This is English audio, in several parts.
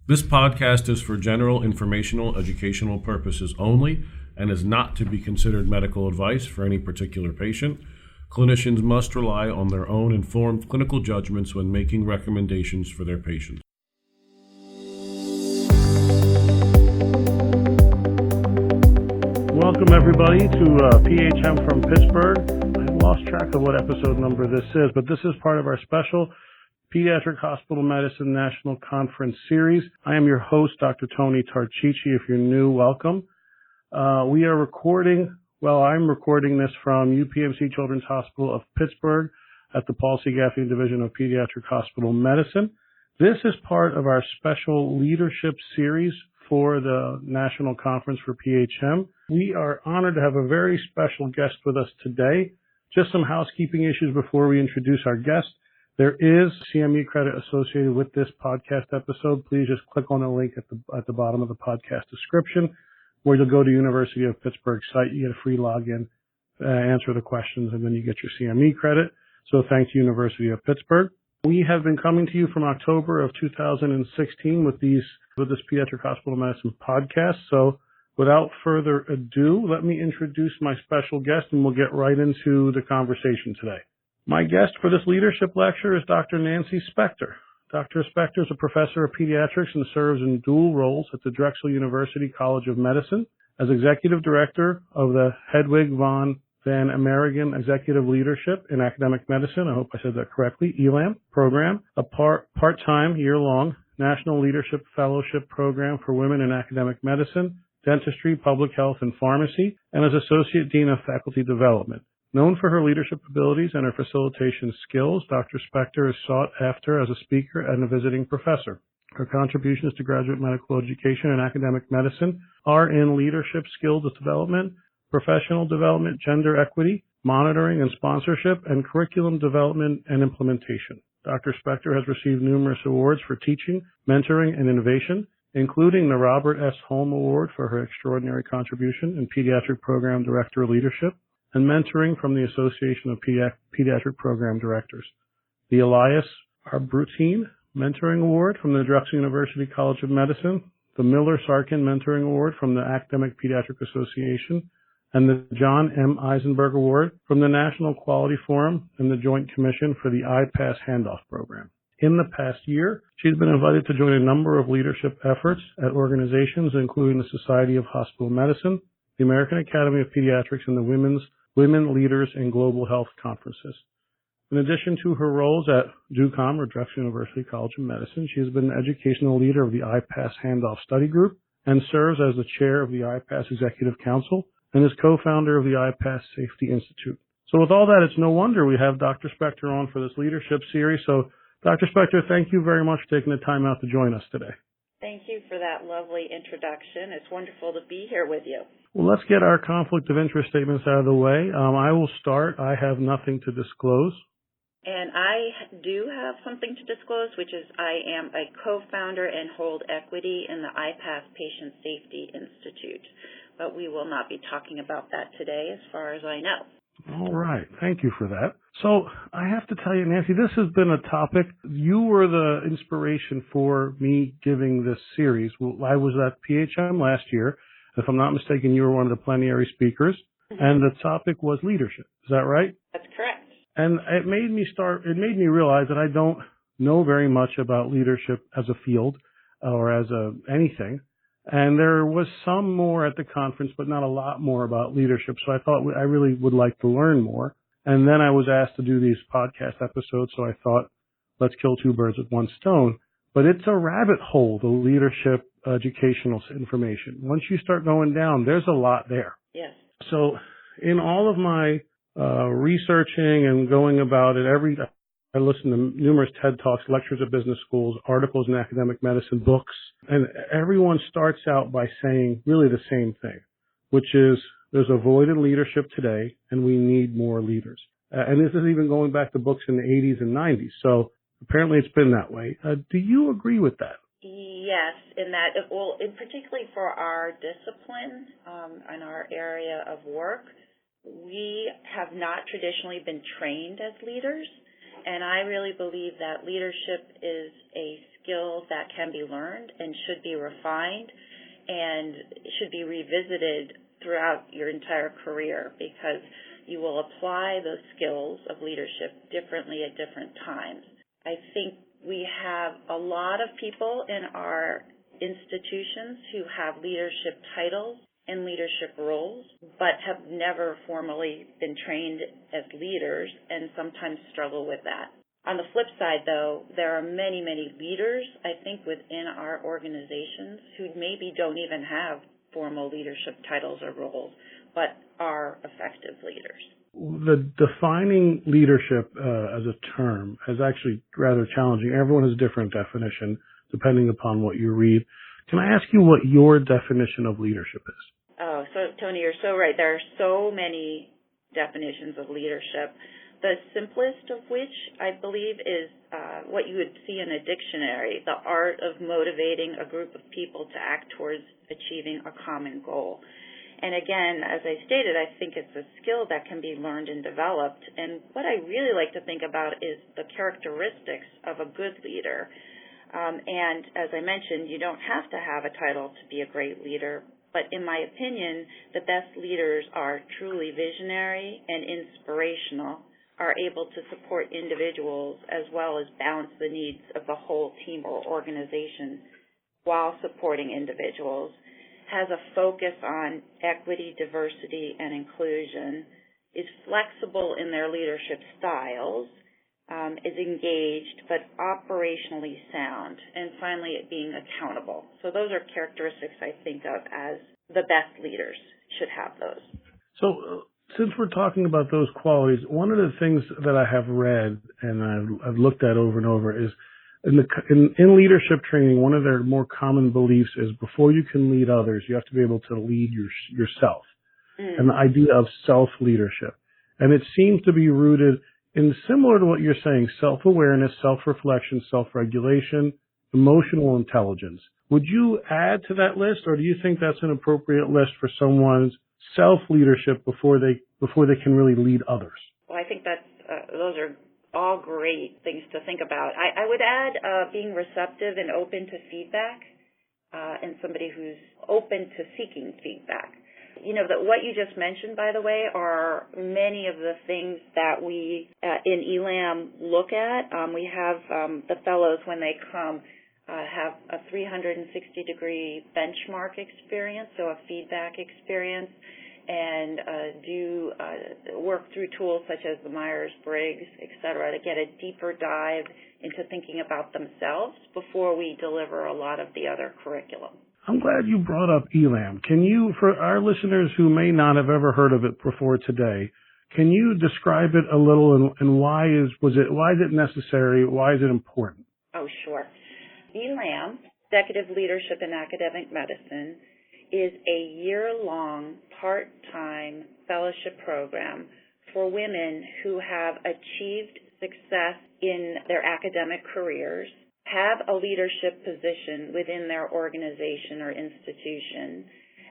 This podcast is for general informational, educational purposes only and is not to be considered medical advice for any particular patient. Clinicians must rely on their own informed clinical judgments when making recommendations for their patients. Welcome everybody to PHM from Pittsburgh. I lost track of what episode number this is, but this is part of our special Pediatric Hospital Medicine National Conference Series. I am your host, Dr. Tony Tarchichi. If you're new, welcome. I'm recording this from UPMC Children's Hospital of Pittsburgh at the Paul C. Gaffney Division of Pediatric Hospital Medicine. This is part of our special leadership series for the National Conference for PHM. We are honored to have a very special guest with us today. Just some housekeeping issues before we introduce our guest. There is CME credit associated with this podcast episode. Please just click on the link at the bottom of the podcast description, where you'll go to University of Pittsburgh site. You get a free login, answer the questions, and then you get your CME credit. So thanks to University of Pittsburgh. We have been coming to you from October of 2016 with this Pediatric Hospital Medicine podcast. So without further ado, let me introduce my special guest, and we'll get right into the conversation today. My guest for this leadership lecture is Dr. Nancy Spector. Dr. Spector is a professor of pediatrics and serves in dual roles at the Drexel University College of Medicine as executive director of the Hedwig von Van Amerigen Executive Leadership in Academic Medicine, I hope I said that correctly, ELAM program, a part-time, year-long National Leadership Fellowship Program for Women in Academic Medicine, Dentistry, Public Health, and Pharmacy, and as Associate Dean of Faculty Development. Known for her leadership abilities and her facilitation skills, Dr. Spector is sought after as a speaker and a visiting professor. Her contributions to graduate medical education and academic medicine are in leadership skills development, professional development, gender equity, monitoring and sponsorship, and curriculum development and implementation. Dr. Spector has received numerous awards for teaching, mentoring, and innovation, including the Robert S. Holm Award for her extraordinary contribution in Pediatric Program Director Leadership and mentoring from the Association of Pediatric Program Directors, the Elias Arbrutine Mentoring Award from the Drexel University College of Medicine, the Miller-Sarkin Mentoring Award from the Academic Pediatric Association, and the John M. Eisenberg Award from the National Quality Forum and the Joint Commission for the IPASS Handoff Program. In the past year, she's been invited to join a number of leadership efforts at organizations including the Society of Hospital Medicine, the American Academy of Pediatrics, and the Women Leaders in Global Health Conferences. In addition to her roles at DUCOM, or Drexel University College of Medicine, she has been an educational leader of the IPASS Handoff Study Group and serves as the chair of the IPASS Executive Council and is co-founder of the IPASS Safety Institute. So with all that, it's no wonder we have Dr. Spector on for this leadership series. So Dr. Spector, thank you very much for taking the time out to join us today. Thank you for that lovely introduction. It's wonderful to be here with you. Well, let's get our conflict of interest statements out of the way. I will start. I have nothing to disclose. And I do have something to disclose, which is I am a co-founder and hold equity in the IPASS Patient Safety Institute. But we will not be talking about that today as far as I know. All right. Thank you for that. So I have to tell you, Nancy, this has been a topic. You were the inspiration for me giving this series. I was at PHM last year. If I'm not mistaken, you were one of the plenary speakers, and the topic was leadership. Is that right? That's correct. And it made me realize that I don't know very much about leadership as a field or as anything. And there was some more at the conference, but not a lot more about leadership. So I thought I really would like to learn more. And then I was asked to do these podcast episodes. So I thought, let's kill two birds with one stone. But it's a rabbit hole, the leadership educational information. Once you start going down, there's a lot there. Yes. So in all of my researching and going about it, I listen to numerous TED Talks, lectures at business schools, articles in academic medicine, books, and everyone starts out by saying really the same thing, which is there's a void in leadership today and we need more leaders. And this is even going back to books in the 80s and 90s. So apparently it's been that way. Do you agree with that? Yes, in that, particularly for our discipline and our area of work, we have not traditionally been trained as leaders. And I really believe that leadership is a skill that can be learned and should be refined and should be revisited throughout your entire career, because you will apply those skills of leadership differently at different times. I think we have a lot of people in our institutions who have leadership titles and leadership roles, but have never formally been trained as leaders and sometimes struggle with that. On the flip side, though, there are many, many leaders, I think, within our organizations who maybe don't even have formal leadership titles or roles, but are effective leaders. The defining leadership as a term is actually rather challenging. Everyone has a different definition depending upon what you read. Can I ask you what your definition of leadership is? Oh, so Tony, you're so right. There are so many definitions of leadership. The simplest of which, I believe, is what you would see in a dictionary, the art of motivating a group of people to act towards achieving a common goal. And again, as I stated, I think it's a skill that can be learned and developed. And what I really like to think about is the characteristics of a good leader. And as I mentioned, you don't have to have a title to be a great leader. But in my opinion, the best leaders are truly visionary and inspirational, are able to support individuals as well as balance the needs of the whole team or organization while supporting individuals, has a focus on equity, diversity, and inclusion, is flexible in their leadership styles, is engaged but operationally sound, and finally being accountable. So those are characteristics I think of as the best leaders should have those. So since we're talking about those qualities, one of the things that I have read and I've looked at over and over is in leadership training, one of their more common beliefs is before you can lead others, you have to be able to lead yourself. And the idea of self-leadership. And it seems to be rooted in, similar to what you're saying, self-awareness, self-reflection, self-regulation, emotional intelligence. Would you add to that list, or do you think that's an appropriate list for someone's self-leadership before they can really lead others? Well, I think those are all great things to think about. I would add being receptive and open to feedback, and somebody who's open to seeking feedback. You know, that what you just mentioned, by the way, are many of the things that we in ELAM look at. We have the fellows, when they come, have a 360-degree benchmark experience, so a feedback experience, and do work through tools such as the Myers-Briggs, et cetera, to get a deeper dive into thinking about themselves before we deliver a lot of the other curriculum. I'm glad you brought up ELAM. Can you, for our listeners who may not have ever heard of it before today, can you describe it a little and why is it necessary? Why is it important? Oh, sure. ELAM, Executive Leadership in Academic Medicine, is a year-long part-time fellowship program for women who have achieved success in their academic careers, have a leadership position within their organization or institution,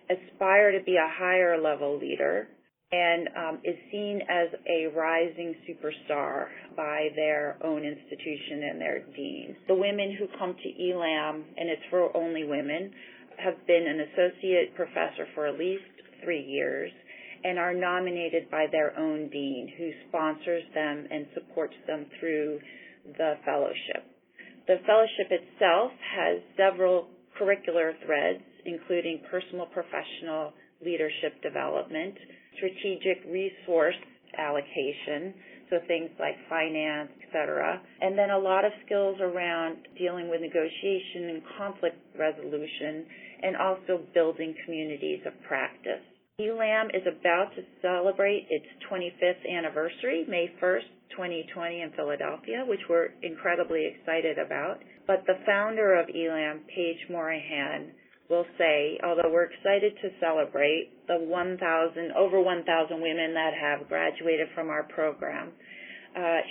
aspire to be a higher level leader, and is seen as a rising superstar by their own institution and their dean. The women who come to ELAM, and it's for only women, have been an associate professor for at least 3 years and are nominated by their own dean, who sponsors them and supports them through the fellowship. The fellowship itself has several curricular threads, including personal professional leadership development, strategic resource allocation, so things like finance, et cetera, and then a lot of skills around dealing with negotiation and conflict resolution, and also building communities of practice. ELAM is about to celebrate its 25th anniversary, May 1st, 2020 in Philadelphia, which we're incredibly excited about. But the founder of ELAM, Paige Morahan, will say, although we're excited to celebrate the over 1,000 women that have graduated from our program,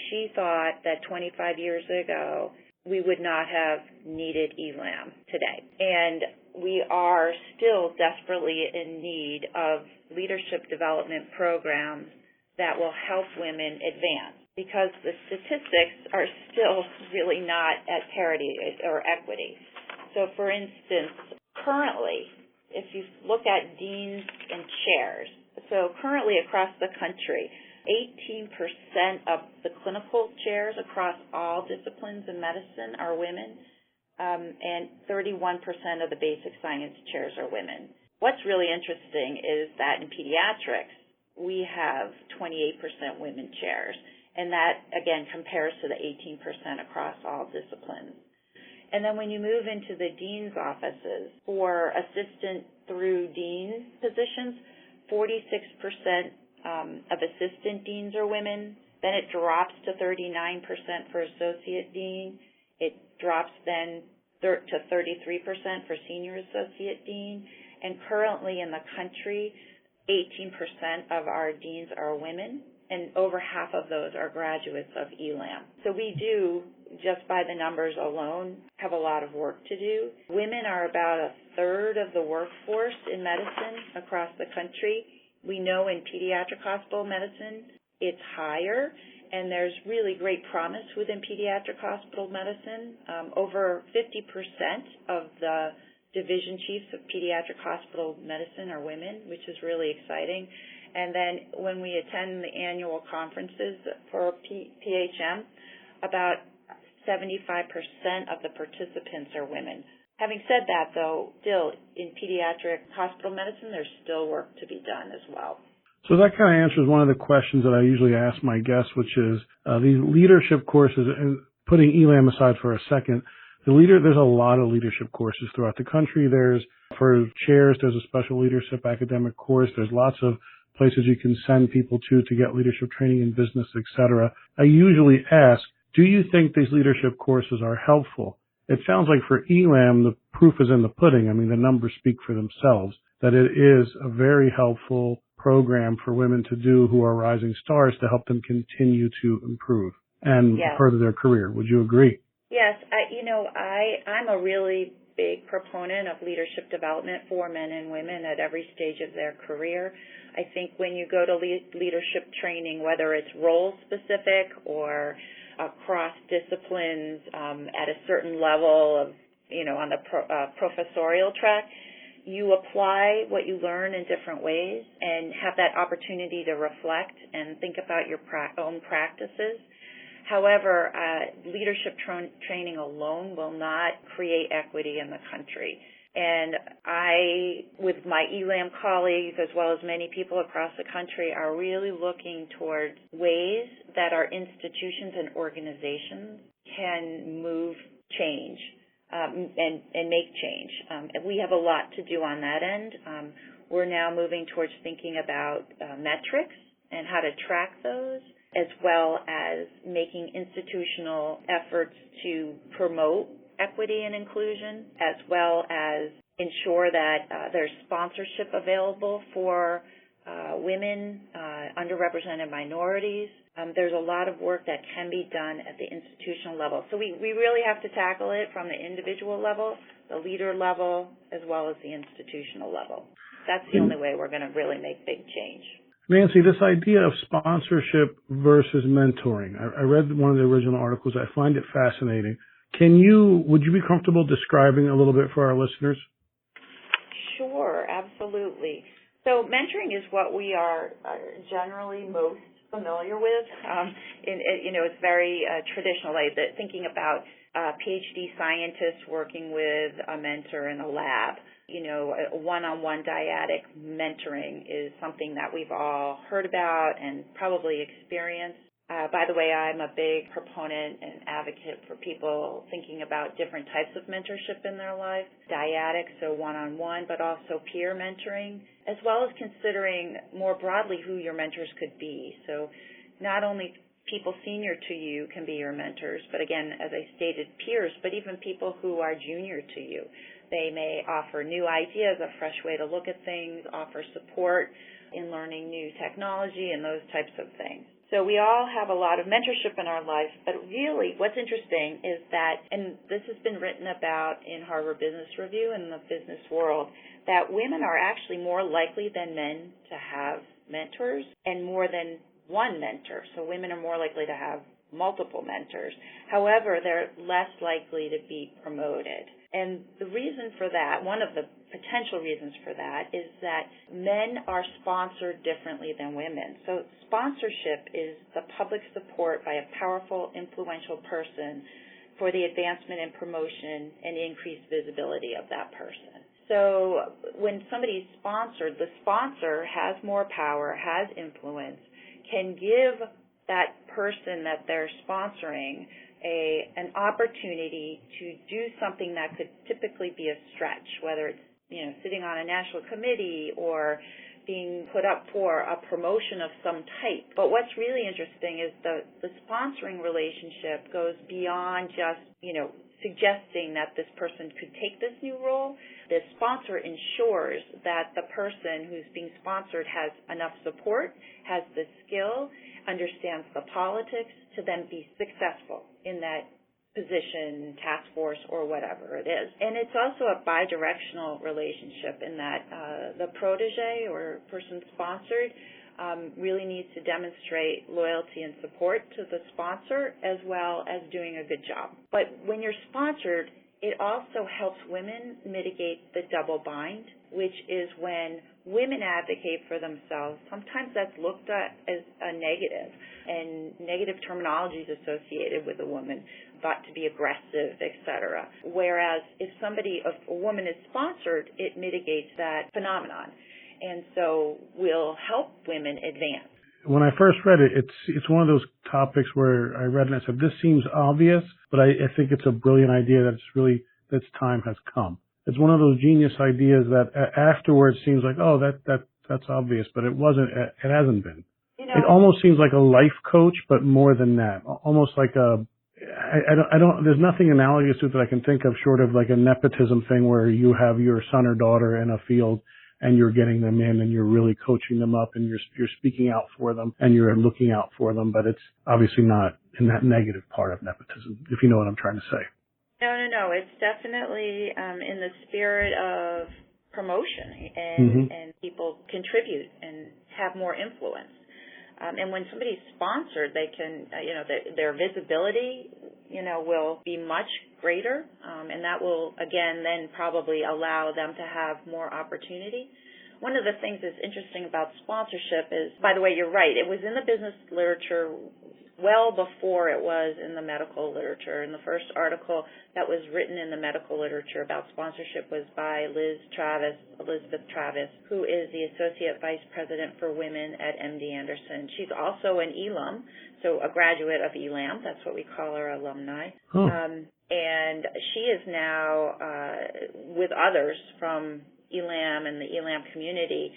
she thought that 25 years ago we would not have needed ELAM today. And we are still desperately in need of leadership development programs that will help women advance. because the statistics are still really not at parity or equity. So, for instance, currently, if you look at deans and chairs, so currently across the country, 18% of the clinical chairs across all disciplines in medicine are women, and 31% of the basic science chairs are women. What's really interesting is that in pediatrics, we have 28% women chairs, and that, again, compares to the 18% across all disciplines. And then when you move into the dean's offices, for assistant through dean positions, 46% of assistant deans are women. Then it drops to 39% for associate dean. It drops then to 33% for senior associate dean. And currently in the country, 18% of our deans are women, and over half of those are graduates of ELAM. So we do, just by the numbers alone, have a lot of work to do. Women are about a third of the workforce in medicine across the country. We know in pediatric hospital medicine it's higher, and there's really great promise within pediatric hospital medicine. Over 50% of the division chiefs of pediatric hospital medicine are women, which is really exciting. And then when we attend the annual conferences for PHM, about 75% of the participants are women. Having said that, though, still in pediatric hospital medicine, there's still work to be done as well. So that kind of answers one of the questions that I usually ask my guests, which is these leadership courses, and putting ELAM aside for a second, there's a lot of leadership courses throughout the country. For chairs, there's a special leadership academic course. There's lots of places you can send people to get leadership training in business, etc. I usually ask, do you think these leadership courses are helpful? It sounds like for ELAM, the proof is in the pudding. I mean, the numbers speak for themselves, that it is a very helpful program for women to do who are rising stars to help them continue to improve and further their career. Would you agree? Yes. I'm a really big proponent of leadership development for men and women at every stage of their career. I think when you go to leadership training, whether it's role-specific or across disciplines at a certain level of, on the professorial track, you apply what you learn in different ways and have that opportunity to reflect and think about your own practices. However, leadership training alone will not create equity in the country. And I, with my ELAM colleagues, as well as many people across the country, are really looking towards ways that our institutions and organizations can move change and make change. We have a lot to do on that end. We're now moving towards thinking about metrics and how to track those, as well as making institutional efforts to promote equity and inclusion, as well as ensure that there's sponsorship available for women, underrepresented minorities. There's a lot of work that can be done at the institutional level. So we really have to tackle it from the individual level, the leader level, as well as the institutional level. That's the only way we're going to really make big change. Nancy, this idea of sponsorship versus mentoring, I read one of the original articles. I find it fascinating. Would you be comfortable describing a little bit for our listeners? Sure, absolutely. So mentoring is what we are generally most familiar with. It's very traditional, like thinking about PhD scientists working with a mentor in a lab. A one-on-one dyadic mentoring is something that we've all heard about and probably experienced. By the way, I'm a big proponent and advocate for people thinking about different types of mentorship in their life. Dyadic, so one-on-one, but also peer mentoring, as well as considering more broadly who your mentors could be. So not only people senior to you can be your mentors, but again, as I stated, peers, but even people who are junior to you. They may offer new ideas, a fresh way to look at things, offer support in learning new technology and those types of things. So we all have a lot of mentorship in our life, but really what's interesting is that, and this has been written about in Harvard Business Review and the business world, that women are actually more likely than men to have mentors and more than one mentor. So women are more likely to have multiple mentors. However, they're less likely to be promoted. And the reason for that, one of the potential reasons for that, is that men are sponsored differently than women. So sponsorship is the public support by a powerful, influential person for the advancement and promotion and increased visibility of that person. So when somebody's sponsored, the sponsor has more power, has influence, can give that person that they're sponsoring an opportunity to do something that could typically be a stretch, whether it's sitting on a national committee or being put up for a promotion of some type. But what's really interesting is the sponsoring relationship goes beyond just suggesting that this person could take this new role. The sponsor ensures that the person who's being sponsored has enough support, has the skill, understands the politics to then be successful in that position, task force, or whatever it is. And it's also a bidirectional relationship in that the protege or person sponsored really needs to demonstrate loyalty and support to the sponsor as well as doing a good job. But when you're sponsored, it also helps women mitigate the double bind, which is when women advocate for themselves. Sometimes that's looked at as a negative, and negative terminology is associated with a woman, thought to be aggressive, etc. Whereas if a woman is sponsored, it mitigates that phenomenon, and so will help women advance. When I first read it, it's one of those topics where I read it and I said, this seems obvious, but I think it's a brilliant idea that its time has come. It's one of those genius ideas that afterwards seems like, oh, that's obvious, but it wasn't. It hasn't been. It almost seems like a life coach, but more than that. Almost like I don't. There's nothing analogous to it that I can think of, short of like a nepotism thing where you have your son or daughter in a field and you're getting them in and you're really coaching them up and you're speaking out for them and you're looking out for them, but it's obviously not in that negative part of nepotism, if you know what I'm trying to say. No. It's definitely in the spirit of promotion and people contribute and have more influence. And when somebody's sponsored, they can, their visibility, will be much greater, and that will, again, then probably allow them to have more opportunity. One of the things that's interesting about sponsorship is, by the way, you're right, it was in the business literature well before it was in the medical literature. And the first article that was written in the medical literature about sponsorship was by Elizabeth Travis, who is the Associate Vice President for Women at MD Anderson. She's also an ELAM, so a graduate of ELAM. That's what we call our alumni. Oh. And she is now, with others from ELAM and the ELAM community,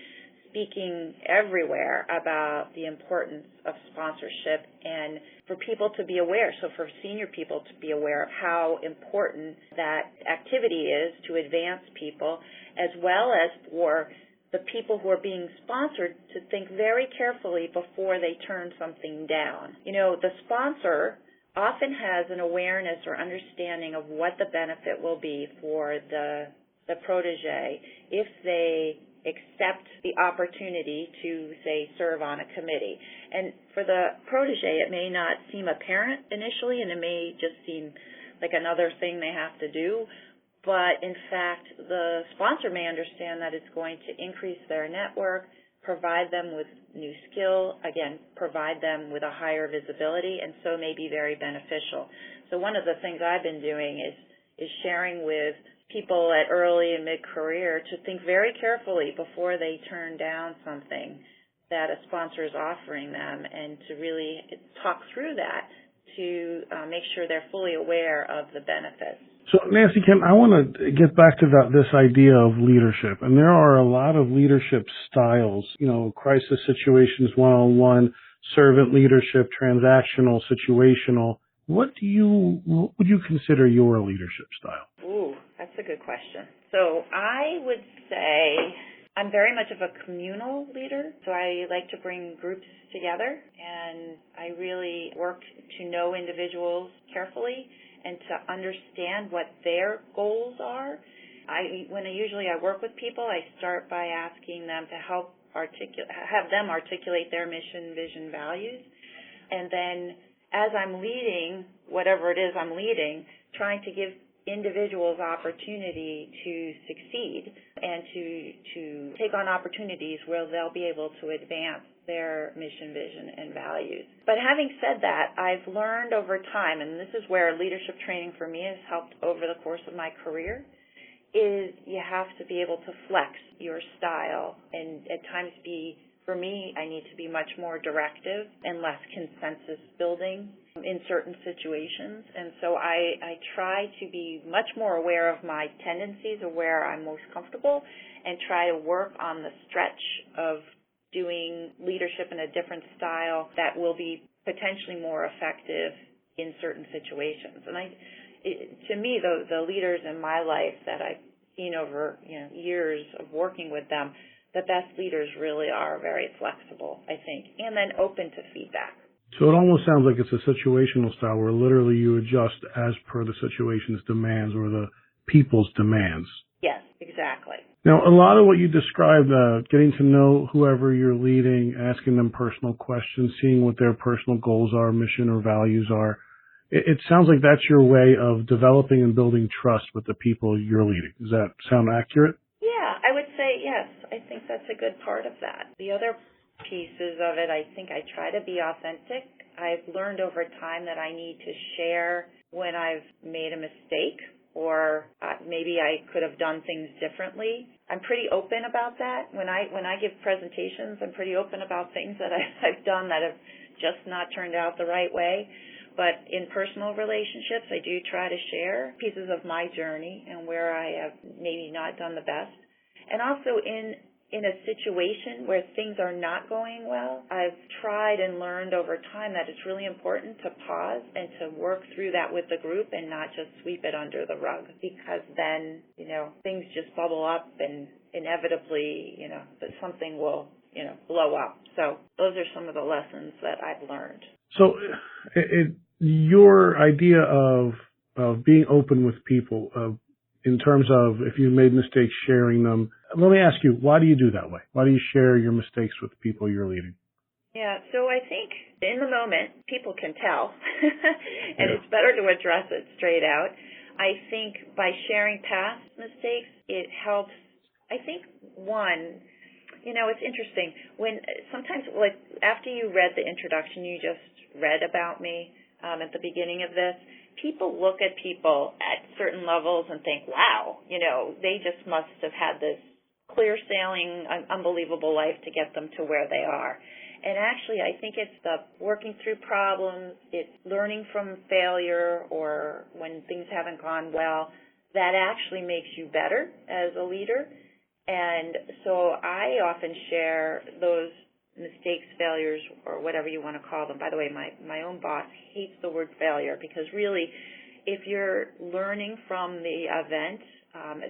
speaking everywhere about the importance of sponsorship and for people to be aware, so for senior people to be aware of how important that activity is to advance people, as well as for the people who are being sponsored to think very carefully before they turn something down. The sponsor often has an awareness or understanding of what the benefit will be for the protege if they accept the opportunity to, say, serve on a committee. And for the protege, it may not seem apparent initially, and it may just seem like another thing they have to do. But, in fact, the sponsor may understand that it's going to increase their network, provide them with new skill, again, provide them with a higher visibility, and so may be very beneficial. So one of the things I've been doing is sharing with people at early and mid-career to think very carefully before they turn down something that a sponsor is offering them, and to really talk through that to make sure they're fully aware of the benefits. So, Nancy Kim, I want to get back to this idea of leadership. And there are a lot of leadership styles, crisis situations, one-on-one, servant leadership, transactional, situational. What would you consider your leadership style? Ooh, that's a good question. So I would say I'm very much of a communal leader. So I like to bring groups together, and I really work to know individuals carefully and to understand what their goals are. When I work with people, I start by asking them to help have them articulate their mission, vision, values. And then as I'm leading, whatever it is I'm leading, trying to give individuals opportunity to succeed and to take on opportunities where they'll be able to advance their mission, vision, and values. But having said that, I've learned over time, and this is where leadership training for me has helped over the course of my career, is you have to be able to flex your style and at times for me, I need to be much more directive and less consensus building in certain situations. And so I try to be much more aware of my tendencies, of where I'm most comfortable, and try to work on the stretch of doing leadership in a different style that will be potentially more effective in certain situations. And to me, the leaders in my life that I've seen over years of working with them, the best leaders really are very flexible, I think, and then open to feedback. So it almost sounds like it's a situational style where literally you adjust as per the situation's demands or the people's demands. Yes, exactly. Now, a lot of what you described, getting to know whoever you're leading, asking them personal questions, seeing what their personal goals are, mission or values are, it sounds like that's your way of developing and building trust with the people you're leading. Does that sound accurate? Yeah, I would say yes. I think that's a good part of that. The other pieces of it, I think I try to be authentic. I've learned over time that I need to share when I've made a mistake or maybe I could have done things differently. I'm pretty open about that. When I give presentations, I'm pretty open about things that I've done that have just not turned out the right way. But in personal relationships, I do try to share pieces of my journey and where I have maybe not done the best. And also in a situation where things are not going well, I've tried and learned over time that it's really important to pause and to work through that with the group and not just sweep it under the rug, because then, things just bubble up and inevitably, that something will, blow up. So those are some of the lessons that I've learned. So your idea of being open with people, in terms of if you made mistakes, sharing them. Let me ask you, why do you do that way? Why do you share your mistakes with the people you're leading? Yeah, so I think in the moment, people can tell, and it's better to address it straight out. I think by sharing past mistakes, it helps. I think, one, it's interesting. When sometimes, after you read the introduction you just read about me at the beginning of this, people look at people at certain levels and think, wow, they just must have had this clear sailing, unbelievable life to get them to where they are. And actually, I think it's the working through problems, it's learning from failure or when things haven't gone well, that actually makes you better as a leader. And so I often share those mistakes, failures, or whatever you want to call them. By the way, my own boss hates the word failure because really, if you're learning from the event,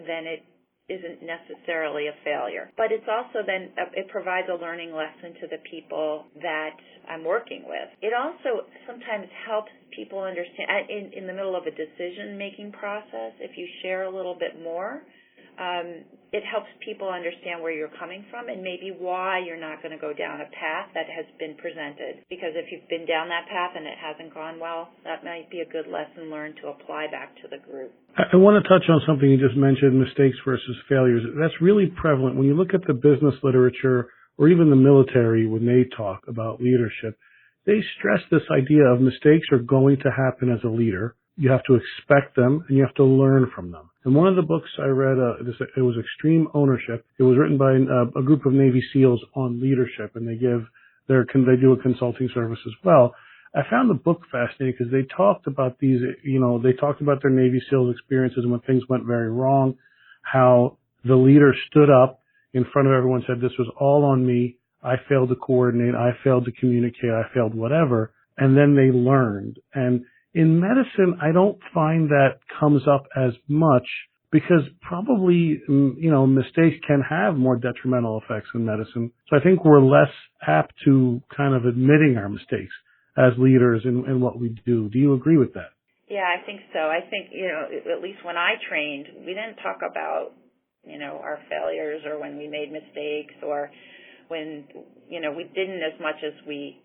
then it isn't necessarily a failure. But it's also then, it provides a learning lesson to the people that I'm working with. It also sometimes helps people understand, in the middle of a decision-making process, if you share a little bit more, it helps people understand where you're coming from and maybe why you're not going to go down a path that has been presented. Because if you've been down that path and it hasn't gone well, that might be a good lesson learned to apply back to the group. I want to touch on something you just mentioned, mistakes versus failures. That's really prevalent. When you look at the business literature or even the military, when they talk about leadership, they stress this idea of mistakes are going to happen as a leader. You have to expect them, and you have to learn from them. And one of the books I read, it was Extreme Ownership. It was written by a group of Navy SEALs on leadership, and they do a consulting service as well. I found the book fascinating because they talked about they talked about their Navy SEALs experiences and when things went very wrong, how the leader stood up in front of everyone and said, this was all on me. I failed to coordinate. I failed to communicate. I failed whatever. And then they learned. And in medicine, I don't find that comes up as much because probably, mistakes can have more detrimental effects in medicine. So I think we're less apt to kind of admitting our mistakes as leaders in what we do. Do you agree with that? Yeah, I think so. I think, at least when I trained, we didn't talk about, our failures or when we made mistakes or when, we didn't as much as we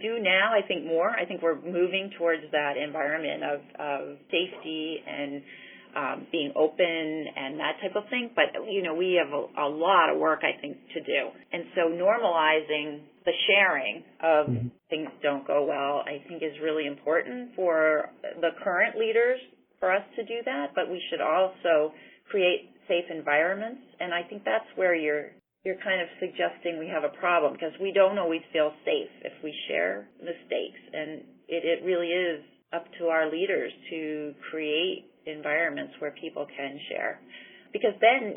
do now, I think more. I think we're moving towards that environment of safety and being open and that type of thing. But, we have a lot of work, I think, to do. And so normalizing the sharing of things don't go well, I think, is really important for the current leaders for us to do that. But we should also create safe environments. And I think that's where you're kind of suggesting we have a problem, because we don't always feel safe if we share mistakes. And it really is up to our leaders to create environments where people can share. Because then,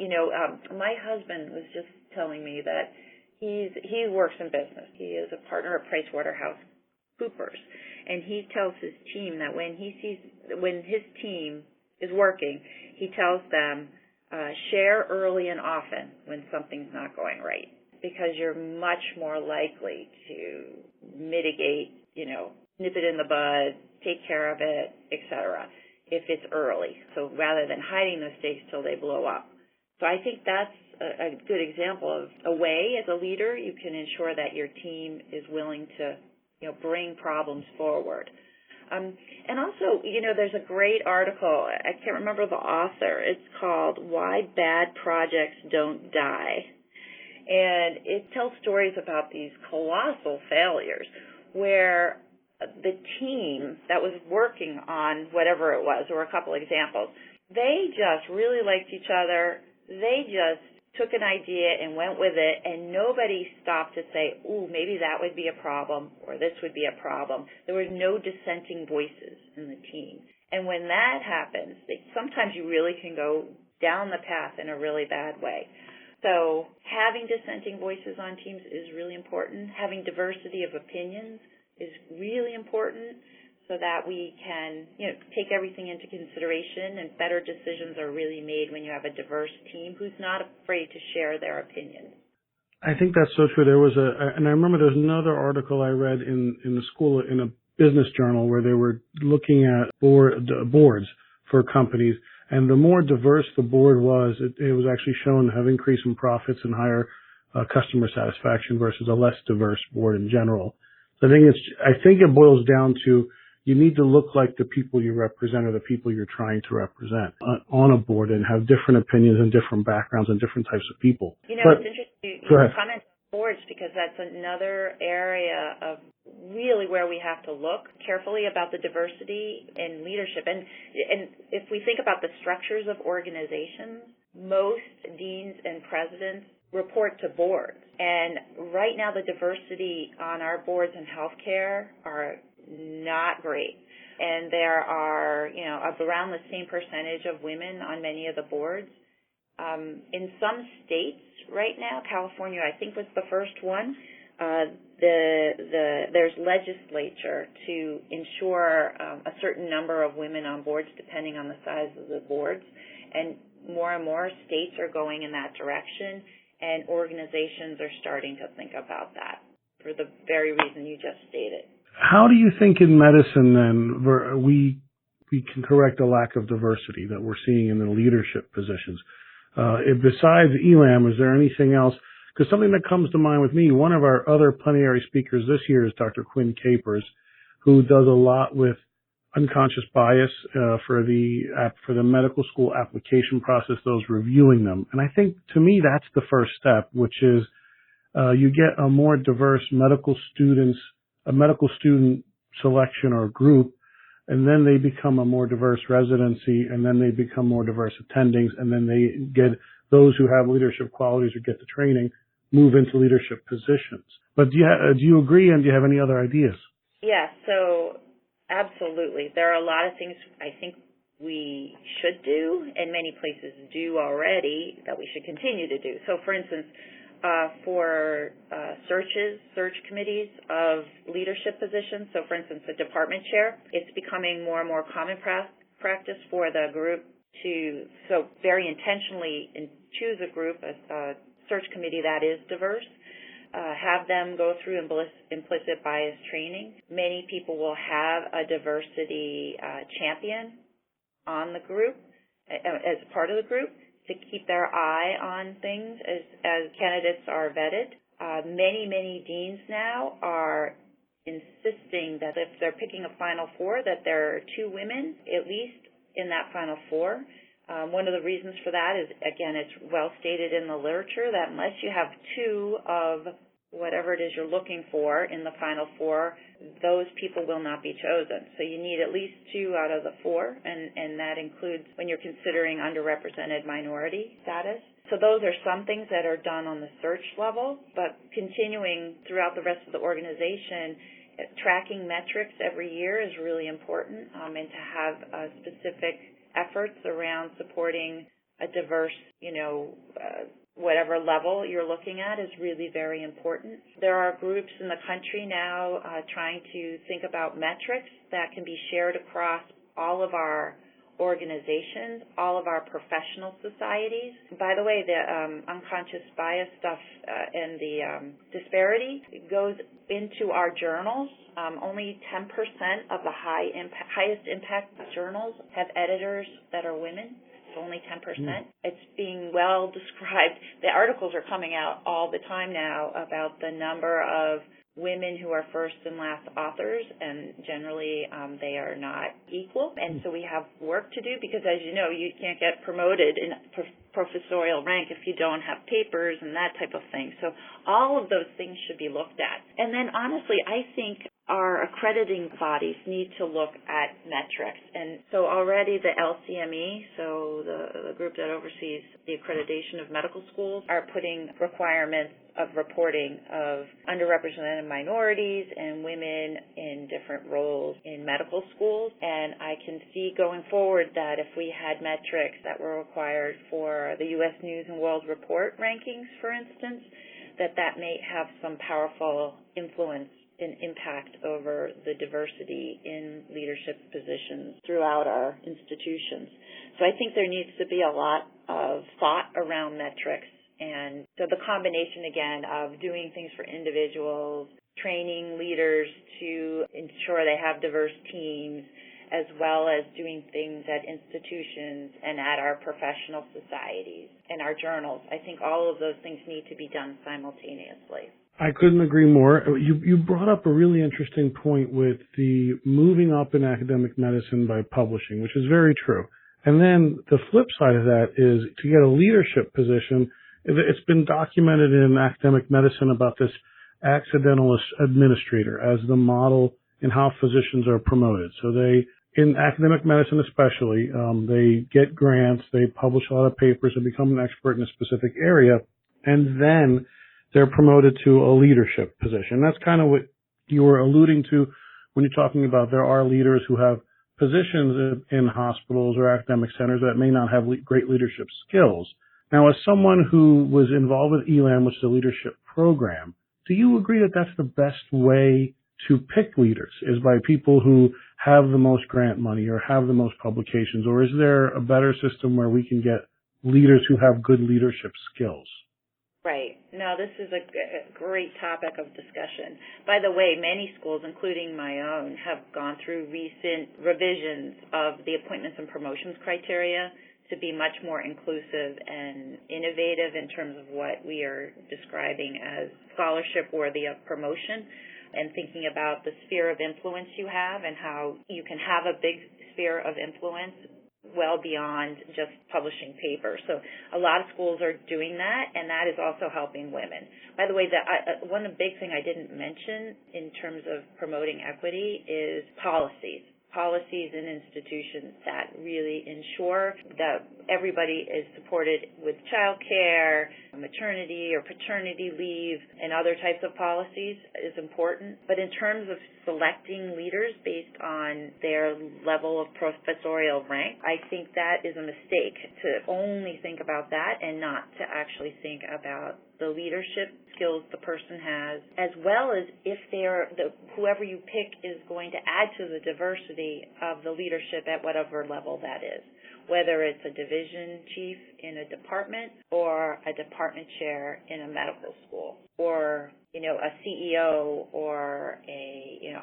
my husband was just telling me that he works in business. He is a partner at PricewaterhouseCoopers, and he tells his team that when his team is working, he tells them, share early and often when something's not going right, because you're much more likely to mitigate, nip it in the bud, take care of it, etc., if it's early. So rather than hiding mistakes till they blow up. So I think that's a good example of a way as a leader you can ensure that your team is willing to, bring problems forward. And also, there's a great article. I can't remember the author. It's called Why Bad Projects Don't Die. And it tells stories about these colossal failures where the team that was working on whatever it was, there were a couple examples, they just really liked each other. They just took an idea and went with it, and nobody stopped to say, ooh, maybe that would be a problem or this would be a problem. There were no dissenting voices in the team. And when that happens, sometimes you really can go down the path in a really bad way. So having dissenting voices on teams is really important. Having diversity of opinions is really important, so that we can, take everything into consideration, and better decisions are really made when you have a diverse team who's not afraid to share their opinions. I think that's so true. There was and I remember there was another article I read in the school, in a business journal, where they were looking at boards for companies, and the more diverse the board was, it was actually shown to have increase in profits and higher customer satisfaction versus a less diverse board in general. So I think it boils down to, you need to look like the people you represent or the people you're trying to represent on a board, and have different opinions and different backgrounds and different types of people. It's interesting you comment on boards, because that's another area of really where we have to look carefully about the diversity in leadership. And if we think about the structures of organizations, most deans and presidents report to boards. And right now the diversity on our boards in healthcare are not great. And there are, around the same percentage of women on many of the boards. In some states right now, California, I think, was the first one, there's legislature to ensure a certain number of women on boards depending on the size of the boards. And more states are going in that direction, and organizations are starting to think about that for the very reason you just stated. How do you think in medicine, then, we can correct the lack of diversity that we're seeing in the leadership positions? Besides ELAM, is there anything else? Because something that comes to mind with me, one of our other plenary speakers this year is Dr. Quinn Capers, who does a lot with unconscious bias for the medical school application process, those reviewing them. And I think, to me, that's the first step, which is you get a more diverse medical student selection or group, and then they become a more diverse residency, and then they become more diverse attendings, and then they get those who have leadership qualities or get the training move into leadership positions. But do you agree, and do you have any other ideas? Yeah, so absolutely. There are a lot of things I think we should do, and many places do already, that we should continue to do. So, for instance, for search committees of leadership positions, so for instance, a department chair, it's becoming more and more common practice for the group to, so very intentionally choose a group, a search committee that is diverse, have them go through implicit bias training. Many people will have a diversity champion on the group, as part of the group, to keep their eye on things as candidates are vetted. Many deans now are insisting that if they're picking a Final Four, that there are 2 women at least in that Final Four. One of the reasons for that is, again, it's well stated in the literature that unless you have 2 of whatever it is you're looking for in the Final Four, those people will not be chosen. So you need at least 2 out of the 4, and that includes when you're considering underrepresented minority status. So those are some things that are done on the search level, but continuing throughout the rest of the organization, tracking metrics every year is really important, and to have specific efforts around supporting a diverse, whatever level you're looking at is really very important. There are groups in the country now trying to think about metrics that can be shared across all of our organizations, all of our professional societies. By the way, the unconscious bias stuff and the disparity goes into our journals. Only 10% of the highest impact journals have editors that are women. It's only 10%. It's being well described. The articles are coming out all the time now about the number of women who are first and last authors, and generally they are not equal. And so we have work to do because, as you know, you can't get promoted in professorial rank if you don't have papers and that type of thing. So all of those things should be looked at. And then honestly, I think our accrediting bodies need to look at metrics. And so already the LCME, so the group that oversees the accreditation of medical schools, are putting requirements of reporting of underrepresented minorities and women in different roles in medical schools. And I can see going forward that if we had metrics that were required for the U.S. News and World Report rankings, for instance, that may have some powerful influence and impact over the diversity in leadership positions throughout our institutions. So I think there needs to be a lot of thought around metrics. And so the combination, again, of doing things for individuals, training leaders to ensure they have diverse teams, as well as doing things at institutions and at our professional societies and our journals. I think all of those things need to be done simultaneously. I couldn't agree more. You brought up a really interesting point with the moving up in academic medicine by publishing, which is very true. And then the flip side of that is to get a leadership position. It's been documented in academic medicine about this accidental administrator as the model in how physicians are promoted. So in academic medicine especially, they get grants, they publish a lot of papers and become an expert in a specific area, and then they're promoted to a leadership position. That's kind of what you were alluding to when you're talking about there are leaders who have positions in hospitals or academic centers that may not have great leadership skills. Now, as someone who was involved with ELAM, which is a leadership program, do you agree that that's the best way to pick leaders, is by people who have the most grant money or have the most publications? Or is there a better system where we can get leaders who have good leadership skills? Right. No, this is a great topic of discussion. By the way, many schools, including my own, have gone through recent revisions of the appointments and promotions criteria to be much more inclusive and innovative in terms of what we are describing as scholarship worthy of promotion, and thinking about the sphere of influence you have and how you can have a big sphere of influence well beyond just publishing papers. So a lot of schools are doing that, and that is also helping women. By the way, one big thing I didn't mention in terms of promoting equity is policies in institutions that really ensure that everybody is supported with child care, maternity or paternity leave, and other types of policies is important. But in terms of selecting leaders based on their level of professorial rank, I think that is a mistake to only think about that and not to actually think about the leadership skills the person has, as well as if whoever you pick is going to add to the diversity of the leadership at whatever level that is, whether it's a division chief in a department or a department chair in a medical school, or a CEO or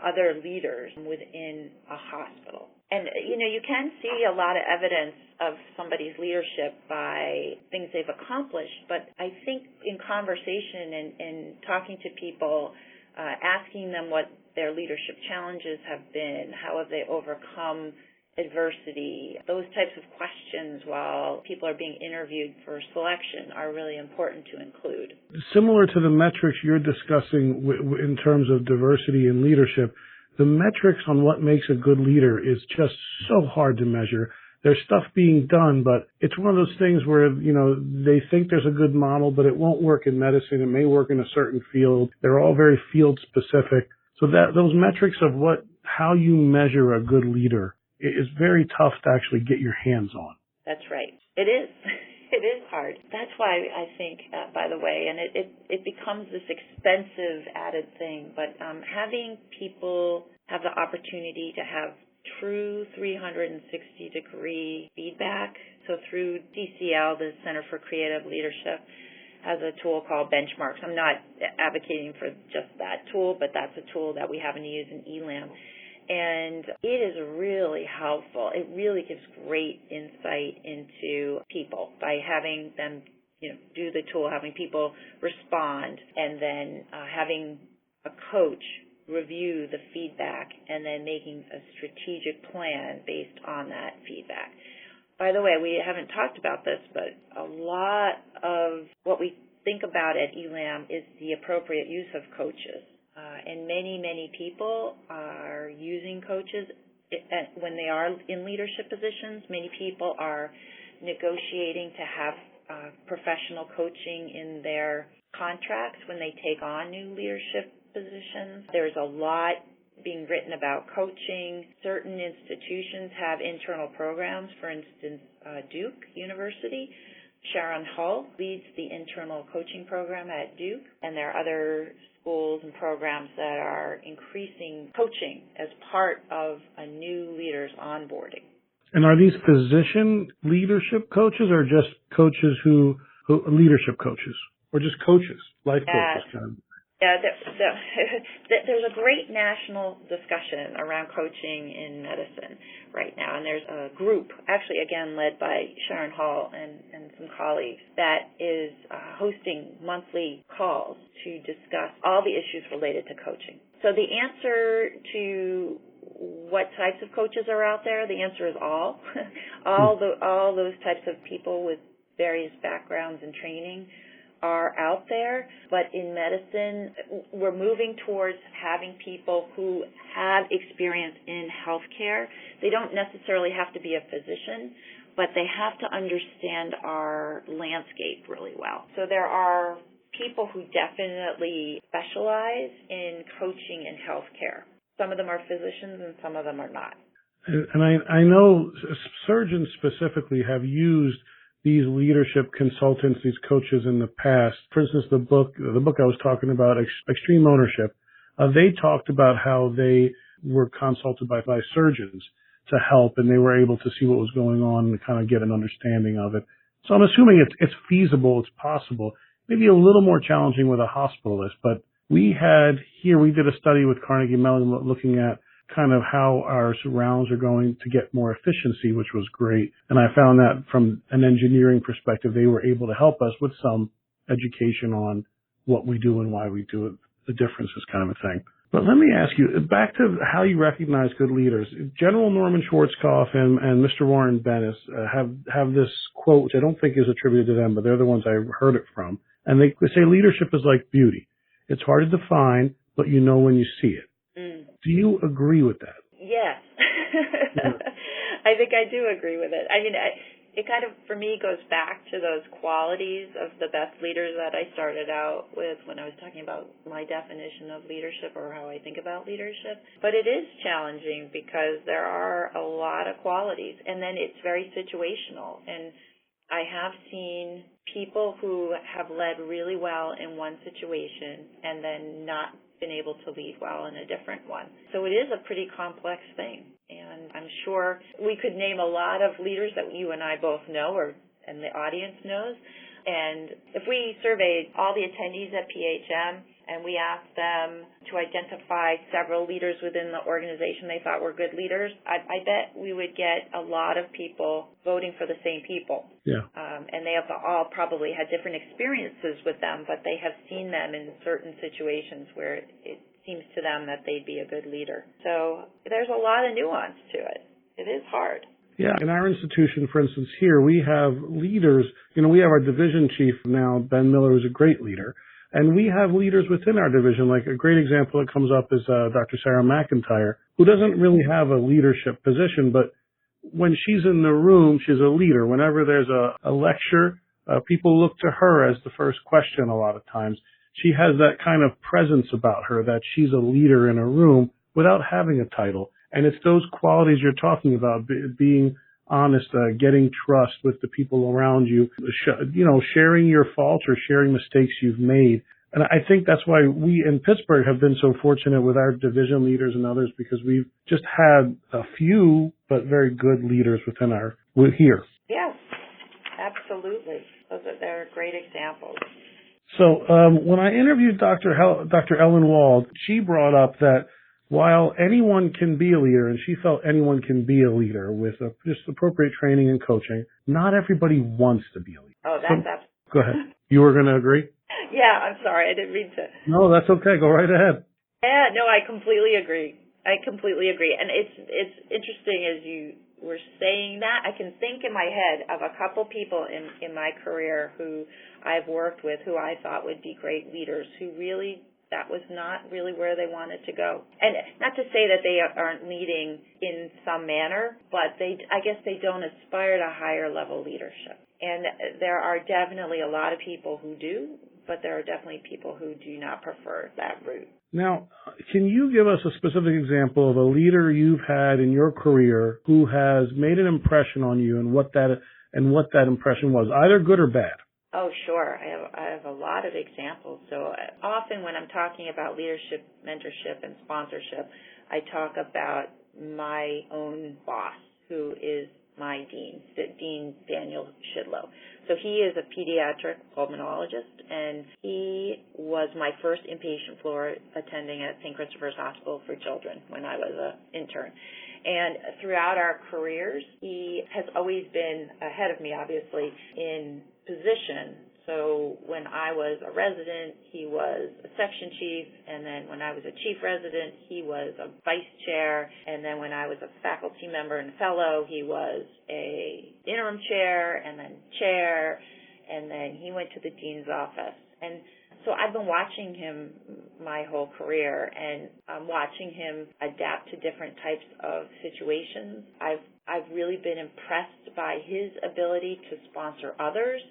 other leaders within a hospital. And, you can see a lot of evidence of somebody's leadership by things they've accomplished, but I think in conversation and talking to people, asking them what their leadership challenges have been, how have they overcome adversity, those types of questions while people are being interviewed for selection are really important to include. Similar to the metrics you're discussing in terms of diversity and leadership, the metrics on what makes a good leader is just so hard to measure. There's stuff being done, but it's one of those things where, they think there's a good model, but it won't work in medicine. It may work in a certain field. They're all very field specific. So that those metrics of how you measure a good leader is very tough to actually get your hands on. That's right. It is. It is hard. That's why I think, by the way, and it becomes this expensive added thing, but having people have the opportunity to have true 360-degree feedback. So through DCL, the Center for Creative Leadership, has a tool called Benchmarks. I'm not advocating for just that tool, but that's a tool that we happen to use in ELAM. And it is really helpful. It really gives great insight into people by having them, do the tool, having people respond, and then having a coach review the feedback and then making a strategic plan based on that feedback. By the way, we haven't talked about this, but a lot of what we think about at ELAM is the appropriate use of coaches. And many people are using coaches when they are in leadership positions. Many people are negotiating to have professional coaching in their contracts when they take on new leadership positions. There's a lot being written about coaching. Certain institutions have internal programs. For instance, Duke University. Sharon Hull leads the internal coaching program at Duke, and there are other schools and programs that are increasing coaching as part of a new leader's onboarding. And are these physician leadership coaches or just coaches who leadership coaches or just coaches, life coaches? Kind of? Yeah, there's a great national discussion around coaching in medicine right now, and there's a group, actually again led by Sharon Hall and some colleagues, that is hosting monthly calls to discuss all the issues related to coaching. So the answer to what types of coaches are out there, the answer is all. all those types of people with various backgrounds and training are out there, but in medicine, we're moving towards having people who have experience in healthcare. They don't necessarily have to be a physician, but they have to understand our landscape really well. So there are people who definitely specialize in coaching in healthcare. Some of them are physicians and some of them are not. And I know surgeons specifically have used these leadership consultants, these coaches in the past. For instance, the book I was talking about, Extreme Ownership, they talked about how they were consulted by surgeons to help, and they were able to see what was going on and kind of get an understanding of it. So I'm assuming it's feasible, it's possible. Maybe a little more challenging with a hospitalist, but we did a study with Carnegie Mellon looking at kind of how our surrounds are going to get more efficiency, which was great. And I found that from an engineering perspective, they were able to help us with some education on what we do and why we do it, the differences kind of a thing. But let me ask you, back to how you recognize good leaders. General Norman Schwarzkopf and Mr. Warren Bennis have this quote, which I don't think is attributed to them, but they're the ones I heard it from. And they say leadership is like beauty. It's hard to define, but you know when you see it. Do you agree with that? Yes. Yeah. I think I do agree with it. I mean, it kind of, for me, goes back to those qualities of the best leaders that I started out with when I was talking about my definition of leadership or how I think about leadership. But it is challenging because there are a lot of qualities, and then it's very situational. And I have seen people who have led really well in one situation and then not been able to lead well in a different one. So it is a pretty complex thing. And I'm sure we could name a lot of leaders that you and I both know and the audience knows. And if we surveyed all the attendees at PHM, and we asked them to identify several leaders within the organization they thought were good leaders, I bet we would get a lot of people voting for the same people. Yeah. And they have all probably had different experiences with them, but they have seen them in certain situations where it seems to them that they'd be a good leader. So there's a lot of nuance to it. It is hard. Yeah. In our institution, for instance, here we have leaders. We have our division chief now, Ben Miller, who's a great leader. And we have leaders within our division. Like a great example that comes up is Dr. Sarah McIntyre, who doesn't really have a leadership position, but when she's in the room, she's a leader. Whenever there's a lecture, people look to her as the first question a lot of times. She has that kind of presence about her that she's a leader in a room without having a title. And it's those qualities you're talking about, being honest, getting trust with the people around you, sharing your faults or sharing mistakes you've made. And I think that's why we in Pittsburgh have been so fortunate with our division leaders and others, because we've just had a few but very good leaders here. Yes, absolutely. They're great examples. So when I interviewed Dr. Ellen Wald, she brought up that while anyone can be a leader, and she felt anyone can be a leader with just appropriate training and coaching, not everybody wants to be a leader. Oh, that's Go ahead. You were going to agree? Yeah, I'm sorry. I didn't mean to. No, that's okay. Go right ahead. Yeah, no, I completely agree. And it's interesting as you were saying that. I can think in my head of a couple people in my career who I've worked with who I thought would be great leaders, who really, that was not really where they wanted to go. And not to say that they aren't leading in some manner, but I guess they don't aspire to higher level leadership. And there are definitely a lot of people who do, but there are definitely people who do not prefer that route. Now, can you give us a specific example of a leader you've had in your career who has made an impression on you and what that impression was, either good or bad? Oh, sure. I have a lot of examples. So often when I'm talking about leadership, mentorship, and sponsorship, I talk about my own boss, who is my dean, Dean Daniel Shidlow. So he is a pediatric pulmonologist, and he was my first inpatient floor attending at St. Christopher's Hospital for Children when I was an intern. And throughout our careers, he has always been ahead of me, obviously, in position. So when I was a resident, he was a section chief, and then when I was a chief resident, he was a vice chair, and then when I was a faculty member and fellow, he was a interim chair, and then chair, and then he went to the dean's office. And so I've been watching him my whole career, and I'm watching him adapt to different types of situations. I've really been impressed by his ability to sponsor others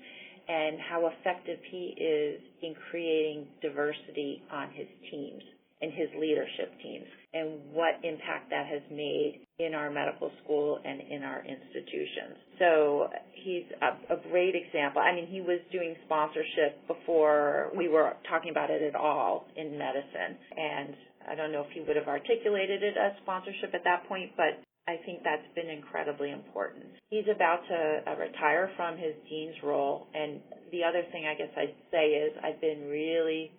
and how effective he is in creating diversity on his teams and his leadership teams, and what impact that has made in our medical school and in our institutions. So he's a great example. I mean, he was doing sponsorship before we were talking about it at all in medicine, and I don't know if he would have articulated it as sponsorship at that point, but I think that's been incredibly important. He's about to retire from his dean's role, and the other thing I guess I'd say is I've been really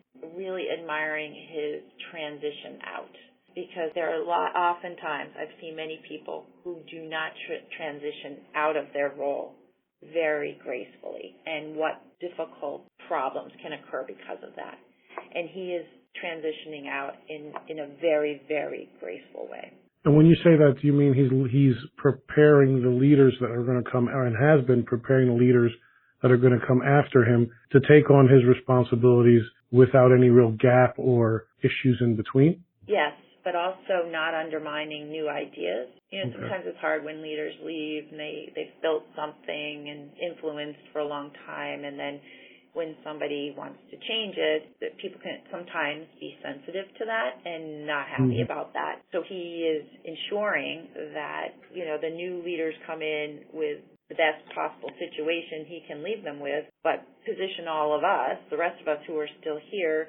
admiring his transition out, because there are oftentimes I've seen many people who do not transition out of their role very gracefully, and what difficult problems can occur because of that. And he is transitioning out in a very, very graceful way. And when you say that, do you mean he's preparing the leaders that are going to come, and has been preparing the leaders that are going to come after him to take on his responsibilities without any real gap or issues in between? Yes, but also not undermining new ideas. Sometimes it's hard when leaders leave and they've built something and influenced for a long time, and then when somebody wants to change it, that people can sometimes be sensitive to that and not happy about that. So he is ensuring that, the new leaders come in with the best possible situation he can leave them with, but position all of us, the rest of us who are still here,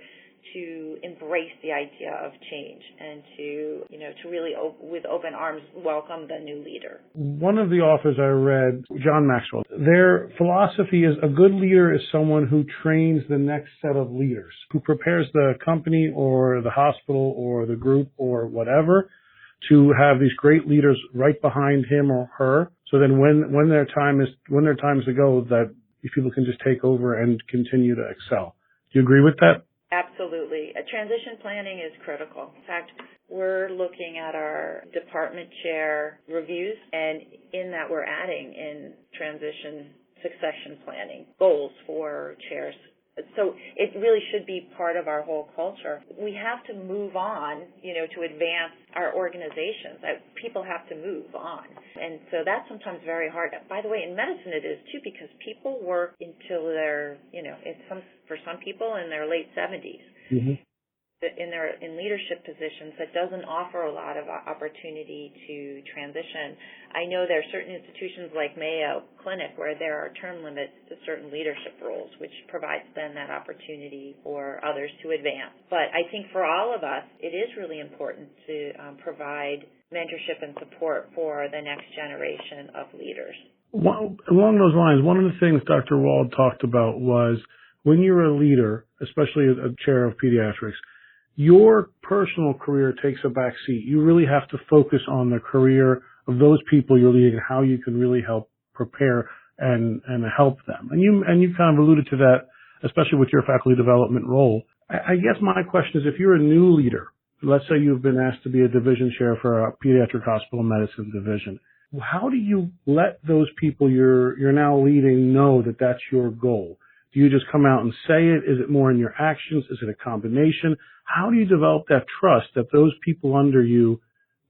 to embrace the idea of change and to really with open arms welcome the new leader. One of the authors I read, John Maxwell, their philosophy is a good leader is someone who trains the next set of leaders, who prepares the company or the hospital or the group or whatever to have these great leaders right behind him or her. So then when their time is to go, that people can just take over and continue to excel. Do you agree with that? Absolutely. Transition planning is critical. In fact, we're looking at our department chair reviews, and in that we're adding in transition succession planning goals for chairs. So it really should be part of our whole culture. We have to move on, to advance our organizations. People have to move on. And so that's sometimes very hard. By the way, in medicine it is too, because people work until they're, for some people in their late 70s. Mm-hmm. In leadership positions, that doesn't offer a lot of opportunity to transition. I know there are certain institutions like Mayo Clinic where there are term limits to certain leadership roles, which provides then that opportunity for others to advance. But I think for all of us, it is really important to provide mentorship and support for the next generation of leaders. Well, along those lines, one of the things Dr. Wald talked about was when you're a leader, especially a chair of pediatrics, your personal career takes a back seat. You really have to focus on the career of those people you're leading and how you can really help prepare and help them. And you kind of alluded to that, especially with your faculty development role. I guess my question is, if you're a new leader, let's say you've been asked to be a division chair for a pediatric hospital medicine division, how do you let those people you're now leading know that that's your goal? Do you just come out and say it? Is it more in your actions? Is it a combination? How do you develop that trust that those people under you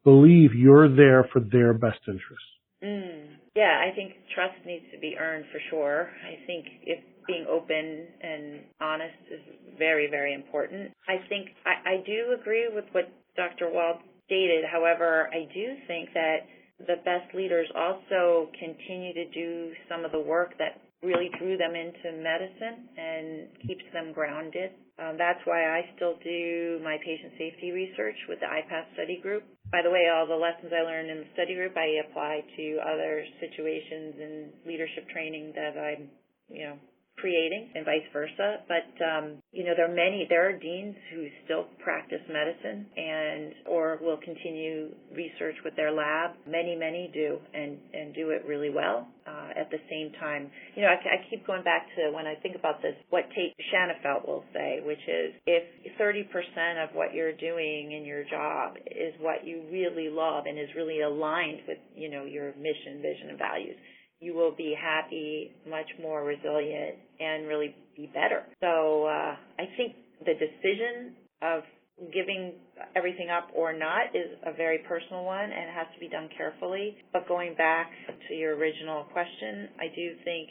believe you're there for their best interests? Yeah, I think trust needs to be earned for sure. I think being open and honest is very, very important. I think I do agree with what Dr. Wald stated. However, I do think that the best leaders also continue to do some of the work that really drew them into medicine and keeps them grounded. That's why I still do my patient safety research with the IPASS study group. By the way, all the lessons I learned in the study group, I apply to other situations and leadership training that I'm, creating and vice versa. But, there are deans who still practice medicine or will continue research with their lab. Many do and do it really well. At the same time, I keep going back to when I think about this, what Tate Shanafelt will say, which is if 30% of what you're doing in your job is what you really love and is really aligned with, your mission, vision, and values, you will be happy, much more resilient, and really be better. So I think the decision of giving everything up or not is a very personal one, and it has to be done carefully. But going back to your original question, I do think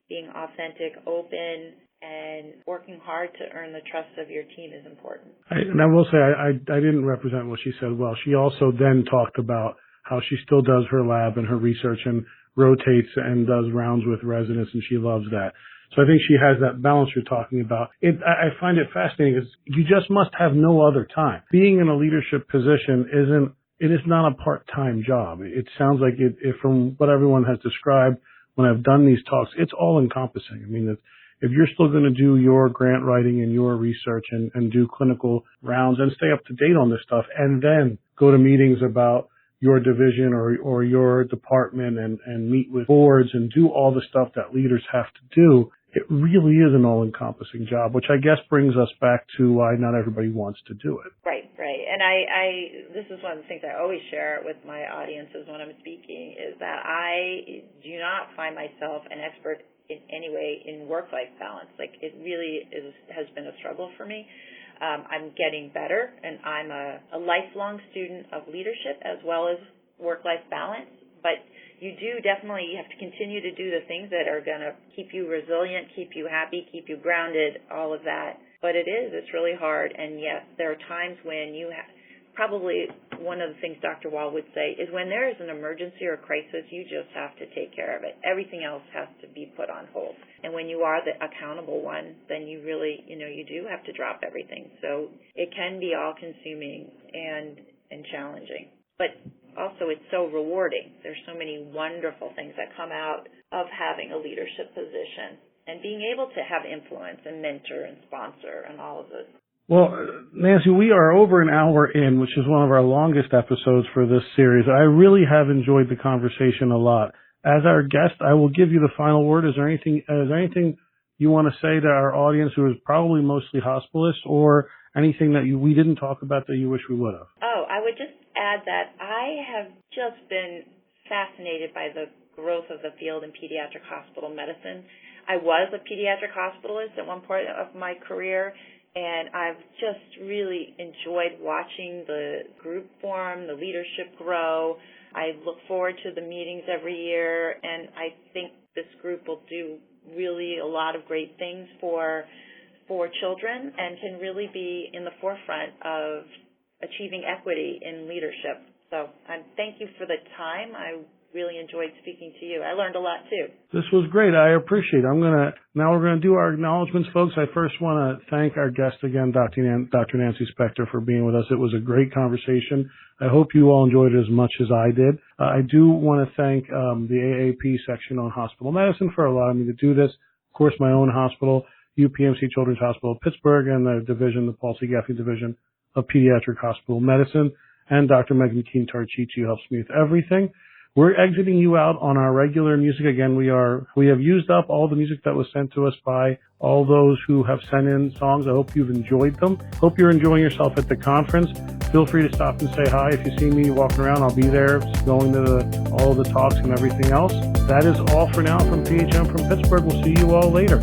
being authentic, open, and working hard to earn the trust of your team is important. And I will say I didn't represent what she said well. She also then talked about how she still does her lab and her research and rotates and does rounds with residents, and she loves that. So I think she has that balance you're talking about. I find it fascinating because you just must have no other time. Being in a leadership position it is not a part-time job. It sounds like from what everyone has described when I've done these talks, it's all encompassing. I mean, if you're still going to do your grant writing and your research and do clinical rounds and stay up to date on this stuff and then go to meetings about your division or your department and meet with boards and do all the stuff that leaders have to do, it really is an all-encompassing job, which I guess brings us back to why not everybody wants to do it. Right. And this is one of the things I always share with my audiences when I'm speaking, is that I do not find myself an expert in any way in work-life balance. Like, it really has been a struggle for me. I'm getting better, and I'm a lifelong student of leadership as well as work-life balance. But you have to continue to do the things that are going to keep you resilient, keep you happy, keep you grounded, all of that. But it's really hard. And yes, there are times when probably one of the things Dr. Wall would say is when there is an emergency or crisis, you just have to take care of it. Everything else has to be put on hold. And when you are the accountable one, then you really, you do have to drop everything. So it can be all-consuming and challenging. But also it's so rewarding. There's so many wonderful things that come out of having a leadership position and being able to have influence and mentor and sponsor and all of those. Well, Nancy, we are over an hour in, which is one of our longest episodes for this series. I really have enjoyed the conversation a lot. As our guest, I will give you the final word. Is there anything you want to say to our audience who is probably mostly hospitalists, or anything that we didn't talk about that you wish we would have? Oh, I would just add that I have just been fascinated by the growth of the field in pediatric hospital medicine. I was a pediatric hospitalist at one point of my career, and I've just really enjoyed watching the group form, the leadership grow. I look forward to the meetings every year, and I think this group will do really a lot of great things for children and can really be in the forefront of achieving equity in leadership. So thank you for the time. I really enjoyed speaking to you. I learned a lot too. This was great. I appreciate it. Now we're going to do our acknowledgments, folks. I first want to thank our guest again, Dr. Nancy Spector, for being with us. It was a great conversation. I hope you all enjoyed it as much as I did. I do want to thank the AAP section on hospital medicine for allowing me to do this. Of course, my own hospital, UPMC Children's Hospital of Pittsburgh, and the division, the Paul C. Gaffney Division of Pediatric Hospital Medicine, and Dr. Megan Keene Tarchichi, who helps me with everything. We're exiting you out on our regular music. Again, we have used up all the music that was sent to us by all those who have sent in songs. I hope you've enjoyed them. Hope you're enjoying yourself at the conference. Feel free to stop and say hi. If you see me walking around, I'll be there going to all the talks and everything else. That is all for now from PHM from Pittsburgh. We'll see you all later.